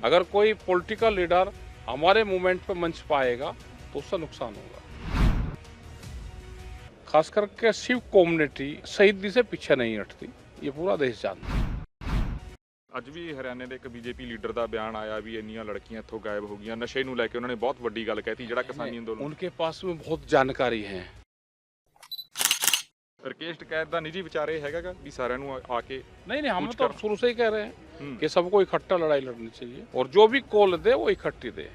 अगर कोई political leader हमारे मूवमेंट पे मंच पाएगा तो उससे नुकसान होगा। खास करके शिव कम्युनिटी शहीदी से पीछे नहीं हटती, ये पूरा देश जानता है। ਅੱਜ ਵੀ ਹਰਿਆਣੇ ਦੇ ਇੱਕ ਬੀਜੇਪੀ ਲੀਡਰ ਦਾ ਬਿਆਨ ਆਇਆ ਵੀ ਇੰਨੀਆਂ ਲੜਕੀਆਂ ਇੱਥੋਂ ਗਾਇਬ ਹੋ ਗਈਆਂ ਨਸ਼ੇ ਨੂੰ ਲੈ ਕੇ ਉਹਨਾਂ ਨੇ ਬਹੁਤ ਵੱਡੀ ਗੱਲ ਕਹਿਤੀ ਜਿਹੜਾ ਕਿਸਾਨੀ ਅੰਦੋਲਨ उनके पास में बहुत जानकारी है। ਰਕੇਸ਼ ਟਕੈਤ ਦਾ ਨਿੱਜੀ ਵਿਚਾਰ ਇਹ ਹੈਗਾ ਵੀ ਸਾਰਿਆਂ ਨੂੰ ਆ ਕੇ नहीं हम कुछ तो कर- शुरू से ही कह रहे हैं कि सबको इकट्ठा लड़ाई लड़नी चाहिए और जो भी कॉल दे वो इकट्ठी दे।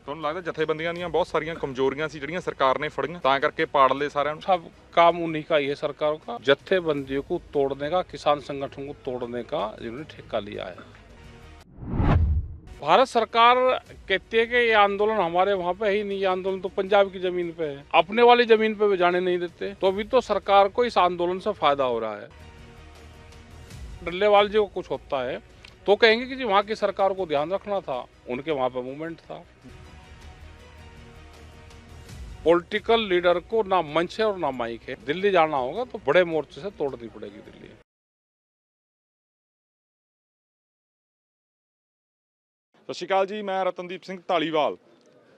ਤੁਹਾਨੂੰ ਲੱਗਦਾ ਜਥੇਬੰਦੀਆਂ ਦੀਆਂ ਬਹੁਤ ਸਾਰੀਆਂ ਕਮਜ਼ੋਰੀਆਂ ਸੀ ਜਿਹੜੀਆਂ ਸਰਕਾਰ ਨੇ ਫੜੀਆਂ ਤਾਂ ਕਰਕੇ ਪਾੜ ਲਏ ਸਾਰਿਆਂ ਨੂੰ सब काम उन्हीं का ही है, सरकारों का। जत्थेबंदियों को तोड़ने का, किसान संगठन को तोड़ने का जिन्होंने ठेका लिया है। भारत सरकार कहती है कि ये आंदोलन हमारे वहाँ पे है ही नहीं, ये आंदोलन तो पंजाब की जमीन पे है, अपने वाली जमीन पे भी जाने नहीं देते। तो अभी तो सरकार को इस आंदोलन से फायदा हो रहा है। डल्लेवाल जी को कुछ होता है तो कहेंगे कि जी वहाँ की सरकार को ध्यान रखना था, उनके वहाँ पे मूवमेंट था। पॉलिटिकल लीडर को ना मंच है और ना माइक है। दिल्ली जाना होगा तो बड़े मोर्चे से तोड़नी पड़ेगी दिल्ली। ਸਤਿ ਸ਼੍ਰੀ ਅਕਾਲ ਜੀ, ਮੈਂ ਰਤਨਦੀਪ ਸਿੰਘ ਢਾਲੀਵਾਲ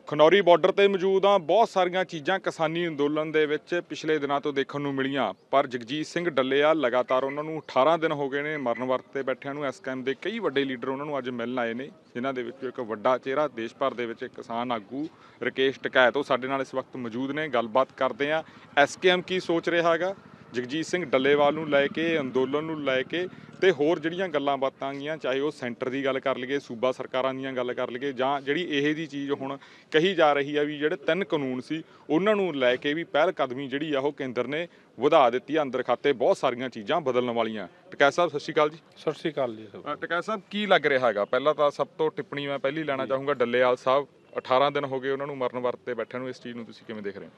ਖਨੌਰੀ ਬਾਰਡਰ ਤੇ ਮੌਜੂਦ ਹਾਂ। ਬਹੁਤ ਸਾਰੀਆਂ ਚੀਜ਼ਾਂ ਕਿਸਾਨੀ ਅੰਦੋਲਨ ਦੇ ਵਿੱਚ ਪਿਛਲੇ ਦਿਨਾਂ ਤੋਂ ਦੇਖਣ ਨੂੰ ਮਿਲੀਆਂ, ਪਰ ਜਗਜੀਤ ਸਿੰਘ ਡੱਲੇਵਾਲ ਲਗਾਤਾਰ ਉਹਨਾਂ ਨੂੰ 18 ਦਿਨ ਹੋ ਗਏ ਨੇ ਮਰਨ ਵਰਤ ਤੇ ਬੈਠਿਆਂ ਨੂੰ। ਐਸਕੇਐਮ ਦੇ ਕਈ ਵੱਡੇ ਲੀਡਰ ਉਹਨਾਂ ਨੂੰ ਅੱਜ ਮਿਲਣ ਆਏ ਨੇ, ਜਿਨ੍ਹਾਂ ਦੇ ਵਿੱਚੋਂ ਇੱਕ ਵੱਡਾ ਚਿਹਰਾ ਦੇਸ਼ ਭਰ ਦੇ ਵਿੱਚ ਕਿਸਾਨ ਆਗੂ ਰਕੇਸ਼ ਟਕੈਤ ਉਹ ਸਾਡੇ ਨਾਲ ਇਸ ਵਕਤ ਮੌਜੂਦ ਨੇ। ਗੱਲਬਾਤ ਕਰਦੇ ਹਾਂ ਐਸਕੇਐਮ ਕੀ ਸੋਚ ਰਿਹਾ ਹੈਗਾ ਜਗਜੀਤ ਸਿੰਘ ਡੱਲੇਵਾਲ ਨੂੰ ਲੈ ਕੇ, ਅੰਦੋਲਨ ਨੂੰ ਲੈ ਕੇ, ਤੇ ਹੋਰ ਜਿਹੜੀਆਂ ਗੱਲਾਂ ਬਾਤਾਂ ਗੀਆਂ, ਚਾਹੇ ਉਹ ਸੈਂਟਰ ਦੀ ਗੱਲ ਕਰ ਲਈਏ, ਸੂਬਾ ਸਰਕਾਰਾਂ ਦੀਆਂ ਗੱਲ ਕਰ ਲਈਏ, ਜਾਂ ਜਿਹੜੀ ਇਹ ਜੀ ਚੀਜ਼ ਹੁਣ ਕਹੀ ਜਾ ਰਹੀ ਆ ਵੀ ਜਿਹੜੇ 3 ਕਾਨੂੰਨ ਸੀ ਉਹਨਾਂ ਨੂੰ ਲੈ ਕੇ ਵੀ ਪਹਿਲ ਕਦਮੀ ਜਿਹੜੀ ਆ ਉਹ ਕੇਂਦਰ ਨੇ ਵਧਾ ਦਿੱਤੀ ਆ। ਅੰਦਰ ਖਾਤੇ ਬਹੁਤ ਸਾਰੀਆਂ ਚੀਜ਼ਾਂ ਬਦਲਣ ਵਾਲੀਆਂ। ਟਕੈਤ ਸਾਹਿਬ ਸਤਿ ਸ਼੍ਰੀ ਅਕਾਲ ਜੀ। सत श्रीकाल जी। ਟਕੈਤ ਸਾਹਿਬ ਕੀ ਲੱਗ ਰਿਹਾ ਹੈਗਾ? ਪਹਿਲਾਂ ਤਾਂ ਸਭ ਤੋਂ ਟਿੱਪਣੀ ਮੈਂ ਪਹਿਲੀ ਲੈਣਾ ਚਾਹੂੰਗਾ ਡੱਲੇਵਾਲ ਸਾਹਿਬ, 18 ਦਿਨ ਹੋ ਗਏ ਉਹਨਾਂ ਨੂੰ ਮਰਨ ਵਰਤ ਤੇ ਬੈਠਿਆਂ ਨੂੰ, ਇਸ ਚੀਜ਼ ਨੂੰ ਤੁਸੀਂ ਕਿਵੇਂ ਦੇਖ ਰਹੇ ਹੋ?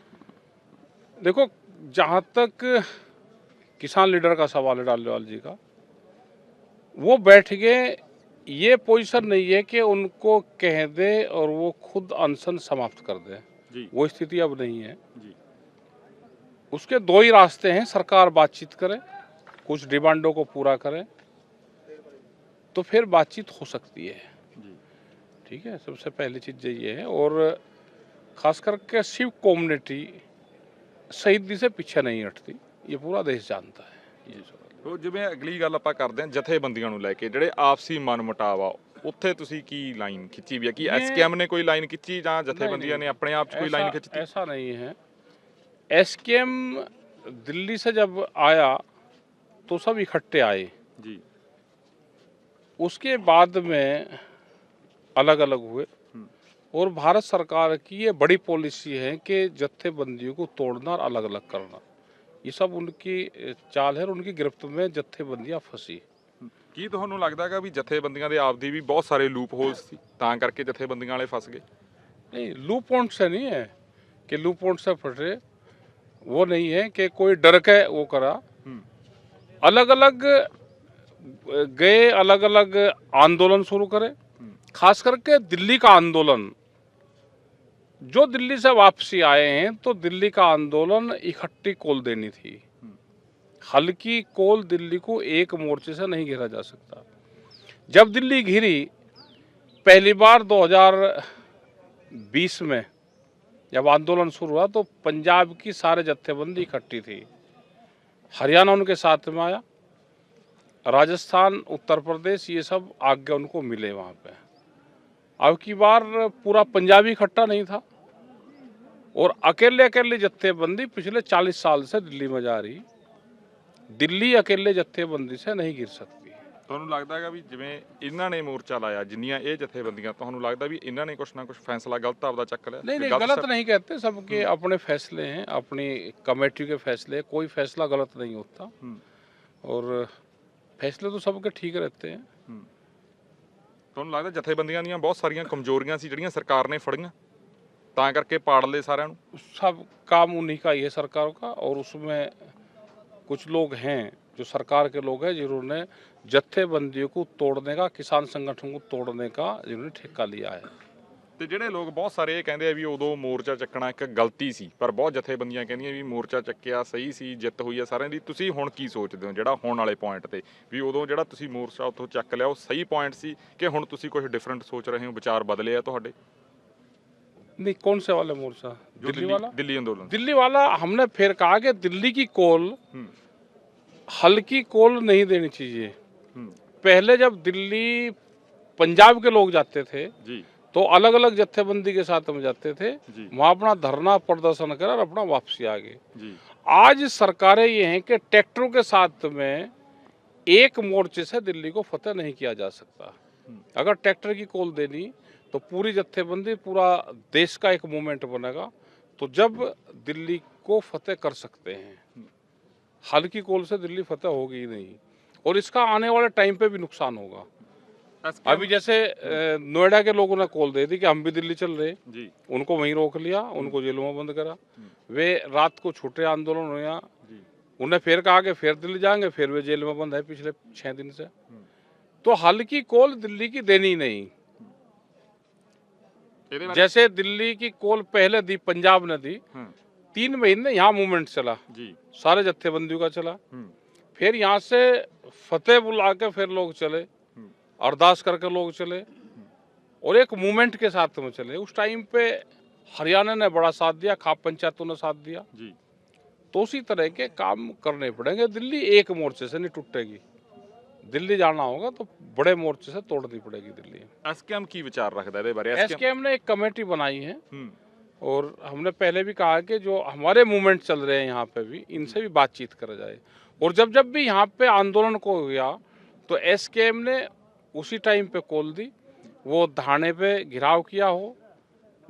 देखो, जहाँ तक किसान लीडर का सवाल है डल्लेवाल जी का, वो बैठ गए, ये पोजीशन नहीं है कि उनको कह दे और वो खुद अनशन समाप्त कर दे। जी वो स्थिति अब नहीं है। जी उसके 2 ही रास्ते हैं। सरकार बातचीत करे, कुछ डिमांडों को पूरा करे तो फिर बातचीत हो सकती है। जी ठीक है, सबसे पहली चीज़ ये है। और खास करके शिव कम्युनिटी शहीदी से पीछे नहीं हटती, ये पूरा देश जानता है। ये सवाल ਉਹ ਜਿਵੇਂ ਅਗਲੀ ਗੱਲ ਆਪਾਂ ਕਰਦੇ ਹਾਂ ਜਥੇਬੰਦੀਆਂ ਨੂੰ ਲੈ ਕੇ, ਜਿਹੜੇ ਆਪਸੀ ਮਨਮੁਟਾਵ ਆ, ਉੱਥੇ ਤੁਸੀਂ ਕੀ ਲਾਈਨ ਖਿੱਚੀ ਵੀ ਆ? ਕੀ ਐਸਕੇਐਮ ਨੇ ਕੋਈ ਲਾਈਨ ਖਿੱਚੀ ਜਾਂ ਜਥੇਬੰਦੀਆਂ ਨੇ ਆਪਣੇ ਆਪ 'ਚ ਕੋਈ ਲਾਈਨ ਖਿੱਚੀ? ऐसा नहीं है। एसकेएम दिल्ली से जब आया तो सब इकट्ठे आए, जी उसके बाद में अलग अलग हुए। और भारत सरकार की ये बड़ी पॉलिसी है कि जत्थेबंदियों को तोड़ना और अलग अलग करना, ये सब उनकी चाल है और उनकी गिरफ्त में जत्थेबंदियां फंसी। ਕੀ ਤੁਹਾਨੂੰ ਲੱਗਦਾ ਹੈਗਾ ਵੀ ਜਥੇਬੰਦੀਆਂ ਦੇ ਆਪਦੀ ਵੀ ਬਹੁਤ ਸਾਰੇ ਲੂਪ ਹੋਲਸ ਸੀ ਤਾਂ ਕਰਕੇ ਜਥੇਬੰਦੀਆਂ ਵਾਲੇ ਫਸ ਗਏ? नहीं, लू पॉइंट से नहीं है कि लू पॉइंट से फटे, वो नहीं है कि कोई डर के वो करा। अलग अलग गए, अलग अलग आंदोलन शुरू करे। खास करके दिल्ली का आंदोलन, जो दिल्ली से वापसी आए हैं तो दिल्ली का आंदोलन इकट्ठी कॉल देनी थी। हल्की कॉल दिल्ली को एक मोर्चे से नहीं घेरा जा सकता। जब दिल्ली घिरी पहली बार 2020 में जब आंदोलन शुरू हुआ तो पंजाब की सारे जत्थेबंदी इकट्ठी थी। हरियाणा उनके साथ में आया, राजस्थान, उत्तर प्रदेश, ये सब आगे उनको मिले वहाँ पे। अब की बार पूरा पंजाब इकट्ठा नहीं था और अकेले अकेले जत्थेबंदी पिछले 40 साल से दिल्ली में जा रही। दिल्ली अकेले जत्थेबंदी से नहीं गिर सकती। ਤੁਹਾਨੂੰ ਲੱਗਦਾ ਹੈਗਾ ਵੀ ਜਿਵੇਂ ਇਹਨਾਂ ਨੇ ਮੋਰਚਾ ਲਾਇਆ, ਜਿੰਨੀਆਂ ਇਹ ਜਥੇਬੰਦੀਆਂ, ਤੁਹਾਨੂੰ ਲੱਗਦਾ ਵੀ ਇਹਨਾਂ ਨੇ ਕੁਛ ਨਾ ਕੁਛ फैसला गलत आपदा चक लिया? नहीं, गलत नहीं कहते, सबके अपने फैसले हैं, अपनी कमेटी के फैसले। कोई फैसला गलत नहीं होता और फैसले तो सबके ठीक रहते हैं। ਤੁਹਾਨੂੰ ਲੱਗਦਾ ਜਥੇਬੰਦੀਆਂ ਦੀਆਂ ਬਹੁਤ ਸਾਰੀਆਂ ਕਮਜ਼ੋਰੀਆਂ ਸੀ ਜਿਹੜੀਆਂ ਸਰਕਾਰ ਨੇ ਫੜੀਆਂ ਤਾਂ ਕਰਕੇ ਪਾੜ ਲਏ ਸਾਰਿਆਂ ਨੂੰ? सब काम उन्हीं का ही है, सरकारों का। और उसमें कुछ लोग हैं जो सरकार के लोग हैं जिन्होंने जत्थेबंदियों को तोड़ने का, किसान संगठन को तोड़ने का जिन्होंने ठेका लिया है। ਤੇ ਜਿਹੜੇ ਲੋਕ ਬਹੁਤ ਸਾਰੇ ਇਹ ਕਹਿੰਦੇ ਆ ਵੀ ਉਦੋਂ ਮੋਰਚਾ ਚੱਕਣਾ ਇੱਕ ਗਲਤੀ ਸੀ, ਪਰ ਬਹੁਤ ਜਥੇਬੰਦੀਆਂ ਕਹਿੰਦੀਆਂ ਵੀ ਮੋਰਚਾ ਚੱਕਿਆ ਸਹੀ ਸੀ, ਜਿੱਤ ਹੋਈ ਆ ਸਾਰਿਆਂ ਦੀ। ਤੁਸੀਂ ਹੁਣ ਕੀ ਸੋਚਦੇ ਹੋ ਜਿਹੜਾ ਹੁਣ ਵਾਲੇ ਪੁਆਇੰਟ ਤੇ, ਵੀ ਉਦੋਂ ਜਿਹੜਾ ਤੁਸੀਂ ਮੋਰਚਾ ਉੱਥੋਂ ਚੱਕ ਲਿਆ ਉਹ ਸਹੀ ਪੁਆਇੰਟ ਸੀ ਕਿ ਹੁਣ ਤੁਸੀਂ ਕੁਝ ਡਿਫਰੈਂਟ ਸੋਚ ਰਹੇ ਹੋ, ਵਿਚਾਰ ਬਦਲੇ ਆ ਤੁਹਾਡੇ? नहीं, कौन से वाला मोर्चा? जो दिल्ली वाला? दिल्ली आंदोलन। दिल्ली वाला हमने फिर कहा कि दिल्ली की कॉल हम्म, हल्की कॉल नहीं देनी चाहिए। हम्म, पहले जब दिल्ली पंजाब के लोग जाते थे जी तो अलग अलग जत्थेबंदी के साथ में जाते थे, जी वहां अपना धरना प्रदर्शन कर और अपना वापसी आ गए। जी आज सरकारें ये हैं कि ट्रैक्टरों के साथ में एक मोर्चे से दिल्ली को फतेह नहीं किया जा सकता। अगर ट्रैक्टर की कॉल देनी तो पूरी जत्थेबंदी, पूरा देश का एक मूवमेंट बनेगा, तो जब दिल्ली को फतेह कर सकते हैं। हल्की कॉल से दिल्ली फतेह होगी ही नहीं, और इसका आने वाले टाइम पे भी नुकसान होगा। अभी जैसे नोएडा के लोगों ने कॉल दे दी कि हम भी दिल्ली चल रहे, जी उनको वहीं रोक लिया, उनको जेलों में बंद करा। वे रात को छूटे आंदोलन हुआ, जी उन्हें फिर कहा कि फिर दिल्ली जाएंगे, फिर वे जेल में बंद है पिछले 6 दिन से। तो हल्की कॉल दिल्ली की देनी ही नहीं। ਇਹਦੇ ਬਾਰੇ जैसे दिल्ली की कॉल पहले दी, पंजाब ने दी, हम्म, 3 महीने यहाँ मूवमेंट चला, जी सारे जत्थेबंदियों का चला। हम्म, फिर यहाँ से फतेह बुला के फिर लोग चले, अरदास करके लोग चले, और एक मूवमेंट के साथ में चले। उस टाइम पे हरियाणा ने बड़ा साथ दिया, खाप पंचायतों ने साथ दिया। जी तो उसी तरह के काम करने पड़ेंगे। दिल्ली एक मोर्चे से नहीं टूटेगी। दिल्ली जाना होगा तो बड़े मोर्चे से तोड़नी पड़ेगी दिल्ली। एसकेएम की विचार रखता है ਇਹਦੇ ਬਾਰੇ? एसकेएम ने एक कमेटी बनाई है, हम्म, और हमने पहले भी कहा कि जो हमारे मूवमेंट चल रहे हैं यहाँ पे भी, इनसे भी बातचीत करा जाए। और जब जब भी यहाँ पे आंदोलन को गया तो एसकेएम ने उसी टाइम पे कॉल दी। वो थाने पे घिराव किया हो,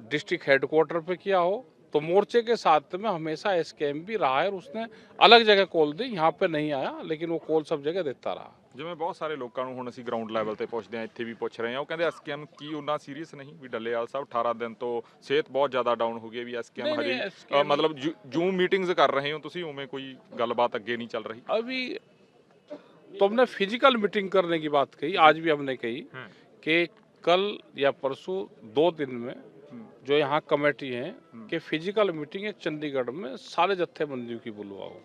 डिस्ट्रिक्ट हेडक्वार्टर पे किया हो, तो मोर्चे के साथ में हमेशा एसकेएम भी रहा है, और उसने अलग जगह कॉल दी, यहाँ पे नहीं आया, लेकिन वो कॉल सब जगह देता रहा। ਜਿਵੇਂ ਬਹੁਤ ਸਾਰੇ ਲੋਕਾਂ ਨੂੰ ਹੁਣ ਅਸੀਂ ਗਰਾਊਂਡ ਲੈਵਲ ਤੇ ਪੁੱਛਦੇ ਆ, ਇੱਥੇ ਵੀ ਪੁੱਛ ਰਹੇ ਆ, ਉਹ ਕਹਿੰਦੇ ਐਸਕੇਐਮ ਕੀ ਉਹਨਾਂ ਸੀਰੀਅਸ ਨਹੀਂ ਵੀ ਡੱਲੇਵਾਲ ਸਾਹਿਬ 18 ਦਿਨ ਤੋਂ ਸਿਹਤ ਬਹੁਤ ਜ਼ਿਆਦਾ ਡਾਊਨ ਹੋ ਗਈ ਹੈ, ਵੀ ਐਸਕੇਐਮ ਨਹੀਂ, ਹਜੇ SKM ਮਤਲਬ ਜੂਮ ਮੀਟਿੰਗਸ ਕਰ ਰਹੇ ਹੋ ਤੁਸੀਂ, ਉਵੇਂ ਕੋਈ ਗੱਲਬਾਤ ਅੱਗੇ ਨਹੀਂ ਚੱਲ ਰਹੀ? अभी तो हमने फिजिकल मीटिंग करने की बात कही, आज भी हमने कही कि कल या परसों 2 दिन में जो यहाँ कमेटी है कि फिजिकल मीटिंग एक चंडीगढ़ में सारे जत्थेबंदियों की बुलवाओ,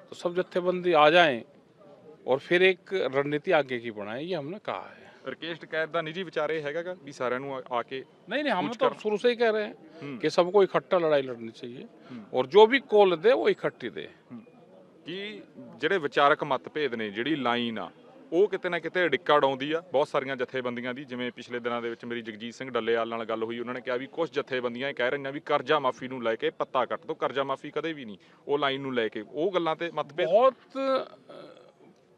तो सब जत्थेबंदी आ जाएं और फिर एक रणनीति आगे की बनाएं, ये हमने कहा है। ਰਕੇਸ਼ ਟਕੈਤ ਦਾ ਨਿੱਜੀ ਵਿਚਾਰ ਇਹ ਹੈਗਾ ਗਾ ਵੀ ਸਾਰਿਆਂ ਨੂੰ ਆ ਕੇ नहीं, हम कुछ तो कर- शुरू से ही कह रहे हैं कि सबको इकट्ठा लड़ाई लड़नी चाहिए, और जो भी कॉल दे वो इकट्ठी दे। ਕਿ ਜਿਹੜੇ ਵਿਚਾਰਕ ਮਤਭੇਦ ਨੇ, ਜਿਹੜੀ ਲਾਈਨ ਆ, ਉਹ ਕਿਤੇ ਨਾ ਕਿਤੇ ਡਿੱਕਾ ਡਾਉਂਦੀ ਆ ਬਹੁਤ ਸਾਰੀਆਂ ਜਥੇਬੰਦੀਆਂ ਦੀ। ਜਿਵੇਂ ਪਿਛਲੇ ਦਿਨਾਂ ਦੇ ਵਿੱਚ ਮੇਰੀ ਜਗਜੀਤ ਸਿੰਘ ਡੱਲੇਵਾਲ ਨਾਲ ਗੱਲ ਹੋਈ, ਉਹਨਾਂ ਨੇ ਕਿਹਾ ਵੀ ਕੁਝ ਜਥੇਬੰਦੀਆਂ ਇਹ ਕਹਿ ਰਹੀਆਂ ਵੀ ਕਰਜ਼ਾ ਮਾਫੀ ਨੂੰ ਲੈ ਕੇ ਪੱਤਾ ਕੱਟ ਦੋ, ਕਰਜ਼ਾ ਮਾਫੀ ਕਦੇ ਵੀ ਨਹੀਂ, ਉਹ ਲਾਈਨ ਨੂੰ ਲੈ ਕੇ ਉਹ ਗੱਲਾਂ ਤੇ ਮਤਭੇਦ। बहुत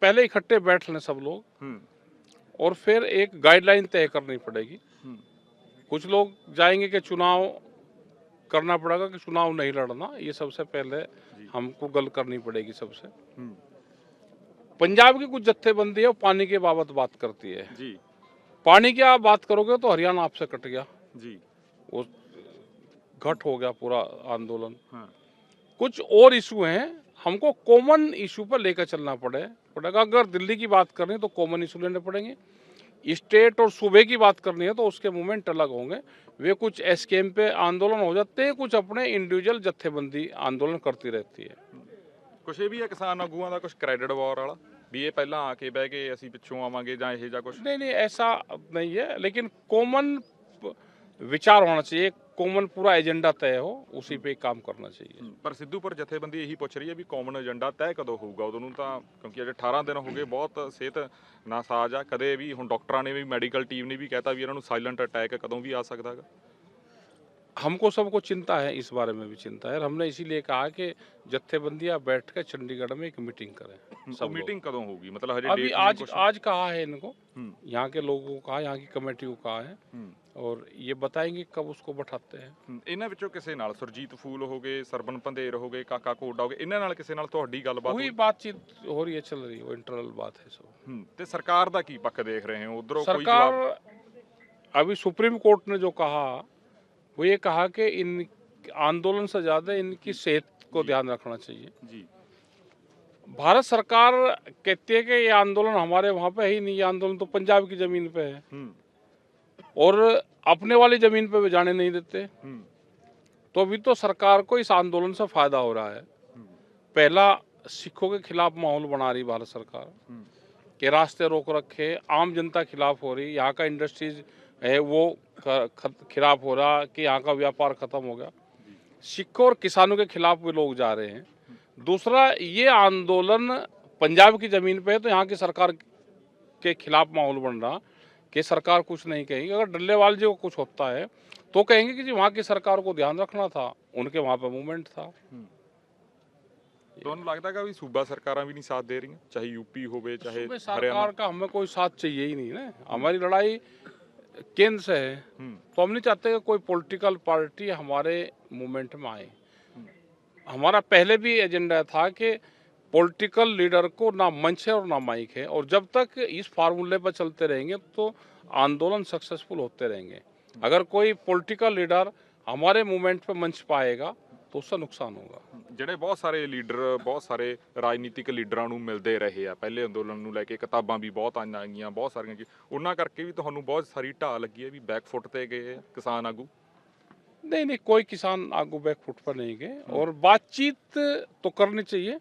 पहले इकट्ठे बैठ लें सब लोग, ਹੂੰ और फिर एक गाइडलाइन तय करनी पड़ेगी। हम्म, कुछ लोग जाएंगे कि चुनाव करना पड़ेगा, कि चुनाव नहीं लड़ना, ये सबसे पहले हमको गल करनी पड़ेगी सबसे। हम्म, पंजाब की कुछ जत्थेबंदी है, वो पानी के बाबत बात करती है। जी पानी की आप बात करोगे तो हरियाणा आपसे कट गया, जी वो घट हो गया पूरा आंदोलन। हाँ कुछ और इशू हैं, हमको कॉमन इशू पर लेकर चलना पड़ेगा। अगर दिल्ली की बात करनी है तो कॉमन इशू लेने पड़ेंगे, स्टेट और सूबे की बात करनी है तो उसके मूवमेंट अलग होंगे। वे कुछ एसकेएम पे आंदोलन हो जाते हैं, कुछ अपने इंडिविजुअल जत्थेबंदी आंदोलन करती रहती है। ਕੁਛ ਇਹ ਵੀ ਹੈ ਕਿਸਾਨ ਆਗੂਆਂ ਦਾ ਕੁਛ ਕ੍ਰੈਡਿਟ ਵਾਰ ਵਾਲਾ ਵੀ ਇਹ ਪਹਿਲਾਂ ਆ ਕੇ ਬਹਿ ਕੇ ਅਸੀਂ ਪਿੱਛੋਂ ਆਵਾਂਗੇ ਜਾਂ ਇਹ ਜਾਂ ਕੁਛ? नहीं नहीं, ऐसा नहीं है, लेकिन कॉमन विचार होना चाहिए, कॉमन पूरा एजेंडा तय हो, उसी पे काम करना चाहिए। ਪਰ ਸਿੱਧੂਪੁਰ ਜਥੇਬੰਦੀ ਇਹੀ ਪੁੱਛ ਰਹੀ ਹੈ ਵੀ ਕਾਮਨ ਏਜੰਡਾ ਤੈਅ ਕਦੋਂ ਹੋਊਗਾ? ਉਦੋਂ ਨੂੰ ਤਾਂ ਕਿਉਂਕਿ ਅਜੇ 18 ਦਿਨ ਹੋ ਗਏ, ਬਹੁਤ ਸਿਹਤ ਨਾਸਾਜ਼ ਆ। ਕਦੇ ਵੀ ਹੁਣ ਡਾਕਟਰਾਂ ਨੇ ਵੀ, ਮੈਡੀਕਲ ਟੀਮ ਨੇ ਵੀ ਕਹਿਤਾ ਵੀ ਇਹਨਾਂ ਨੂੰ ਸਾਇਲੈਂਟ ਅਟੈਕ ਕਦੋਂ ਵੀ ਆ ਸਕਦਾ ਹੈਗਾ। हमको सबको चिंता है, इस बारे में भी चिंता है, और हमने इसीलिए कहा कि जत्थेबंदियां बैठ कर चंडीगढ़ में एक मीटिंग करें। सब मीटिंग कਦੋਂ होगी? मतलब हजे अभी डेट आज नहीं कुछ? आज कहा है इनको, हम्म, यहाँ के लोगों को कहा, यहाँ की कमेटी को कहा है, हम्म, और ये बताएंगे कब उसको बैठाते हैं। ਇਹਨਾਂ ਵਿੱਚੋਂ ਕਿਸੇ ਨਾਲ ਸੁਰਜੀਤ ਫੂਲ ਹੋ ਗਏ, ਸਰਬਨ ਪੰਧੇਰ ਹੋ ਗਏ, ਕਾਕਾ ਕੋਡਾ ਹੋ ਗਏ, ਇਹਨਾਂ ਨਾਲ ਕਿਸੇ ਨਾਲ ਤੁਹਾਡੀ ਗੱਲਬਾਤ वही ਹੋਈ? बातचीत हो रही है, चल रही है, वो इंटरनल बात है सब। ਤੇ ਸਰਕਾਰ ਦਾ ਕੀ ਪੱਖ ਦੇਖ ਰਹੇ ਹੋ? ਉਧਰੋਂ ਕੋਈ सरकार, ਜਵਾਬ? अभी सुप्रीम कोर्ट ने जो कहा, वो ये कहा कि इन आंदोलन से ज्यादा इनकी सेहत को ध्यान रखना चाहिए। जी भारत सरकार कहती है कि ये आंदोलन हमारे वहाँ पे है ही नहीं, ये आंदोलन तो पंजाब की जमीन पे है। हम्म, और अपने वाली ज़मीन पे भी जाने नहीं देते। तो अभी तो सरकार को इस आंदोलन से फ़ायदा हो रहा है। पहला, सिखों के खिलाफ माहौल बना रही भारत सरकार के रास्ते रोक रखे, आम जनता खिलाफ हो रही, यहाँ का इंडस्ट्रीज है वो खिलाफ हो रहा कि यहाँ का व्यापार खत्म हो गया। सिखों और किसानों के खिलाफ भी लोग जा रहे हैं। दूसरा, ये आंदोलन पंजाब की ज़मीन पे है, तो यहाँ की सरकार के खिलाफ माहौल बन रहा कि सरकार कुछ नहीं कहेगी। अगर डल्लेवाल जी को कुछ होता है तो कहेंगे कि जी वहाँ की सरकार को ध्यान रखना था, उनके वहाँ पे मूवमेंट था। ਤੁਹਾਨੂੰ ਲੱਗਦਾ ਕਿ ਵੀ ਸੂਬਾ ਸਰਕਾਰਾਂ ਵੀ ਨਹੀਂ ਸਾਥ ਦੇ ਰਹੀਆਂ, ਚਾਹੇ यूपी ਹੋਵੇ ਚਾਹੇ सूबे हरियाणा? सरकार का हमें कोई साथ चाहिए ही नहीं ना। हमारी लड़ाई केंद्र से है, तो हम नहीं चाहते कि कोई पॉलिटिकल पार्टी हमारे मूवमेंट में आए। हमारा पहले भी एजेंडा था कि पॉलिटिकल लीडर को ना मंच है और ना माइक है, और जब तक इस फार्मूले पर चलते रहेंगे तो आंदोलन सक्सेसफुल होते रहेंगे। अगर कोई पॉलिटिकल लीडर हमारे मूवमेंट पे मंच पाएगा तो उससे नुकसान होगा। ਜਿਹੜੇ ਬਹੁਤ ਸਾਰੇ ਲੀਡਰ ਬਹੁਤ ਸਾਰੇ ਰਾਜਨੀਤਿਕ ਲੀਡਰਾਂ ਨੂੰ ਮਿਲਦੇ ਰਹੇ ਆ ਪਹਿਲੇ ਅੰਦੋਲਨ ਨੂੰ ਲੈ ਕੇ, ਕਿਤਾਬਾਂ ਵੀ ਬਹੁਤ ਆਈਆਂ ਗਈਆਂ, ਬਹੁਤ ਸਾਰੀਆਂ ਉਹਨਾਂ ਕਰਕੇ ਵੀ ਤੁਹਾਨੂੰ ਬਹੁਤ ਸਾਰੀ ਢਾਹ ਲੱਗੀ ਹੈ ਵੀ ਬੈਕਫੁੱਟ ਤੇ ਗਏ ਆ ਕਿਸਾਨ ਆਗੂ? नहीं नहीं, कोई किसान आगू बैकफुट पर नहीं गए, और बातचीत तो करनी चाहिए,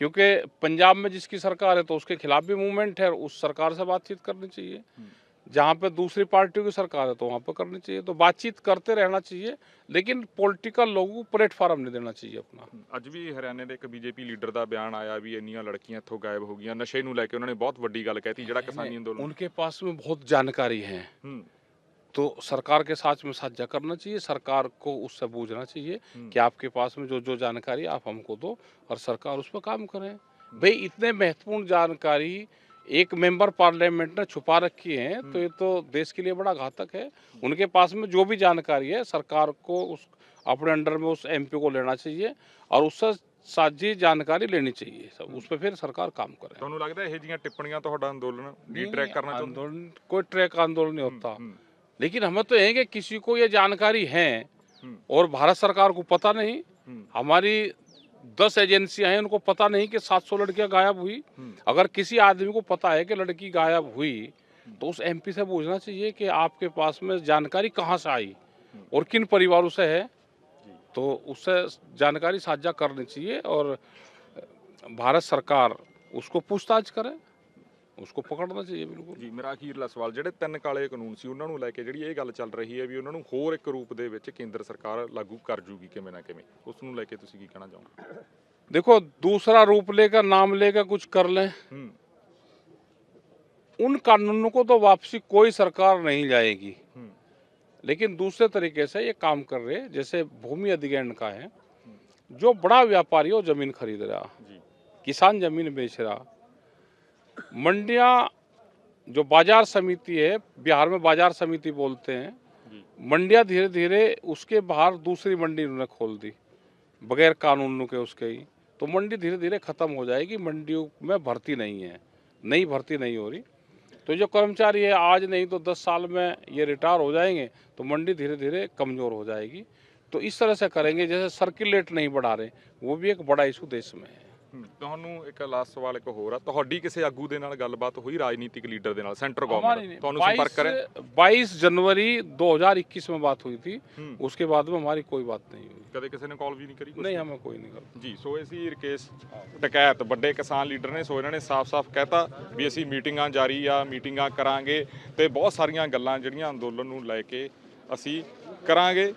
क्योंकि पंजाब में जिसकी सरकार है तो उसके खिलाफ भी मूवमेंट है, और उस सरकार से बातचीत करनी चाहिए। जहाँ पे दूसरी पार्टियों की सरकार है तो वहाँ पे करनी चाहिए। तो बातचीत करते रहना चाहिए, लेकिन पॉलिटिकल लोगों को प्लेटफार्म नहीं देना चाहिए अपना। ਅੱਜ ਵੀ ਹਰਿਆਣੇ ਦੇ ਇੱਕ ਬੀਜੇਪੀ ਲੀਡਰ ਦਾ ਬਿਆਨ ਆਇਆ ਵੀ ਇੰਨੀਆਂ ਲੜਕੀਆਂ ਇੱਥੋਂ ਗਾਇਬ ਹੋ ਗਈਆਂ, ਨਸ਼ੇ ਨੂੰ ਲੈ ਕੇ ਉਹਨਾਂ ਨੇ ਬਹੁਤ ਵੱਡੀ ਗੱਲ ਕਹਿਤੀ ਜਿਹੜਾ ਕਿਸਾਨੀ ਅੰਦੋਲਨ। उनके पास में बहुत जानकारी है, तो सरकार के साथ में साझा करना चाहिए। सरकार को उससे पूछना चाहिए कि आपके पास में जो जो जानकारी आप हमको दो, और सरकार उस पर काम करें। भाई इतने महत्वपूर्ण जानकारी एक मेंबर पार्लियामेंट ने छुपा रखी है, तो ये तो देश के लिए बड़ा घातक है। उनके पास में जो भी जानकारी है सरकार को उस अपने अंडर में उस एमपी को लेना चाहिए, और उससे साझी जानकारी लेनी चाहिए सब, उस पर फिर सरकार काम करे। ਤੁਹਾਨੂੰ ਲੱਗਦਾ ਇਹ ਜੀਆਂ ਟਿੱਪਣੀਆਂ ਤੁਹਾਡਾ ਅੰਦੋਲਨ ਵੀ ट्रैक करना चाहते? आंदोलन कोई ट्रैक आंदोलन नहीं होता, लेकिन हमें तो है कि किसी को ये जानकारी है और भारत सरकार को पता नहीं। हमारी 10 एजेंसियां हैं, उनको पता नहीं कि 700 लड़कियां गायब हुई। अगर किसी आदमी को पता है कि लड़की गायब हुई तो उस एमपी से पूछना चाहिए कि आपके पास में जानकारी कहाँ से आई और किन परिवारों से है, तो उससे जानकारी साझा करनी चाहिए, और भारत सरकार उसको पूछताछ करे, उसको पकड़ना चाहिए बिल्कुल। ਜੀ ਮੇਰਾ ਅਖੀਰਲਾ ਸਵਾਲ, ਜਿਹੜੇ 3 ਕਾਲੇ ਕਾਨੂੰਨ ਸੀ ਉਹਨਾਂ ਨੂੰ ਲੈ ਕੇ ਜਿਹੜੀ ਇਹ ਗੱਲ ਚੱਲ ਰਹੀ ਹੈ ਵੀ ਉਹਨਾਂ ਨੂੰ ਹੋਰ ਇੱਕ ਰੂਪ ਦੇ ਵਿੱਚ ਕੇਂਦਰ ਸਰਕਾਰ ਲਾਗੂ ਕਰ ਜੂਗੀ ਕਿਵੇਂ ਨਾ ਕਿਵੇਂ, ਉਸ ਨੂੰ ਲੈ ਕੇ ਤੁਸੀਂ ਕੀ ਕਹਿਣਾ ਚਾਹੋਗੇ? देखो, दूसरा रूप लेकर नाम लेकर कुछ कर लें, उन कानूनों को तो वापसी कोई सरकार नहीं जाएगी, लेकिन दूसरे तरीके से ये काम कर रहे, जैसे भूमि अधिग्रहण का है, जो बड़ा व्यापारी हो जमीन खरीद रहा, किसान जमीन बेच रहा, मंडियां जो बाजार समिति है, बिहार में बाजार समिति बोलते हैं, मंडियां धीरे धीरे उसके बाहर दूसरी मंडी उन्होंने खोल दी बगैर कानूनों के उसके ही, तो मंडी धीरे धीरे खत्म हो जाएगी। मंडियों में भर्ती नहीं है, नई भर्ती नहीं हो रही, तो जो कर्मचारी है आज नहीं तो 10 साल में ये रिटायर हो जाएंगे, तो मंडी धीरे धीरे कमज़ोर हो जाएगी। तो इस तरह से करेंगे, जैसे सर्किल रेट नहीं बढ़ा रहे, वो भी एक बड़ा इशू देश में है। ਤੁਹਾਨੂੰ ਇੱਕ ਲਾਸਟ ਸਵਾਲ ਇੱਕ ਹੋਰ ਆ, ਤੁਹਾਡੀ ਕਿਸੇ ਆਗੂ ਦੇ ਨਾਲ ਗੱਲਬਾਤ ਹੋਈ ਰਾਜਨੀਤਿਕ ਲੀਡਰ ਦੇ ਨਾਲ, ਸੈਂਟਰ ਗਵਰਨਮੈਂਟ ਤੁਹਾਨੂੰ ਸੰਪਰਕ ਕਰੇ? 22 जनवरी 2021 में बात हुई थी, उसके बाद में हमारी कोई बात नहीं हुई। ਕਦੇ ਕਿਸੇ ਨੇ ਕਾਲ ਵੀ ਨਹੀਂ ਕਰੀ? नहीं, हमें कोई नहीं करता ਜੀ। ਸੋ ਇਹ ਸੀ ਰਕੇਸ਼ ਟਕੈਤ, ਵੱਡੇ ਕਿਸਾਨ ਲੀਡਰ ਨੇ। ਸੋ ਇਹਨਾਂ ਨੇ ਸਾਫ਼-ਸਾਫ਼ ਕਹਿਤਾ ਵੀ ਅਸੀਂ ਮੀਟਿੰਗਾਂ ਜਾਰੀ ਆ, ਮੀਟਿੰਗਾਂ ਕਰਾਂਗੇ, ਤੇ ਬਹੁਤ ਸਾਰੀਆਂ ਗੱਲਾਂ ਜਿਹੜੀਆਂ ਅੰਦੋਲਨ ਨੂੰ ਲੈ ਕੇ ਅਸੀਂ ਕਰਾਂਗੇ।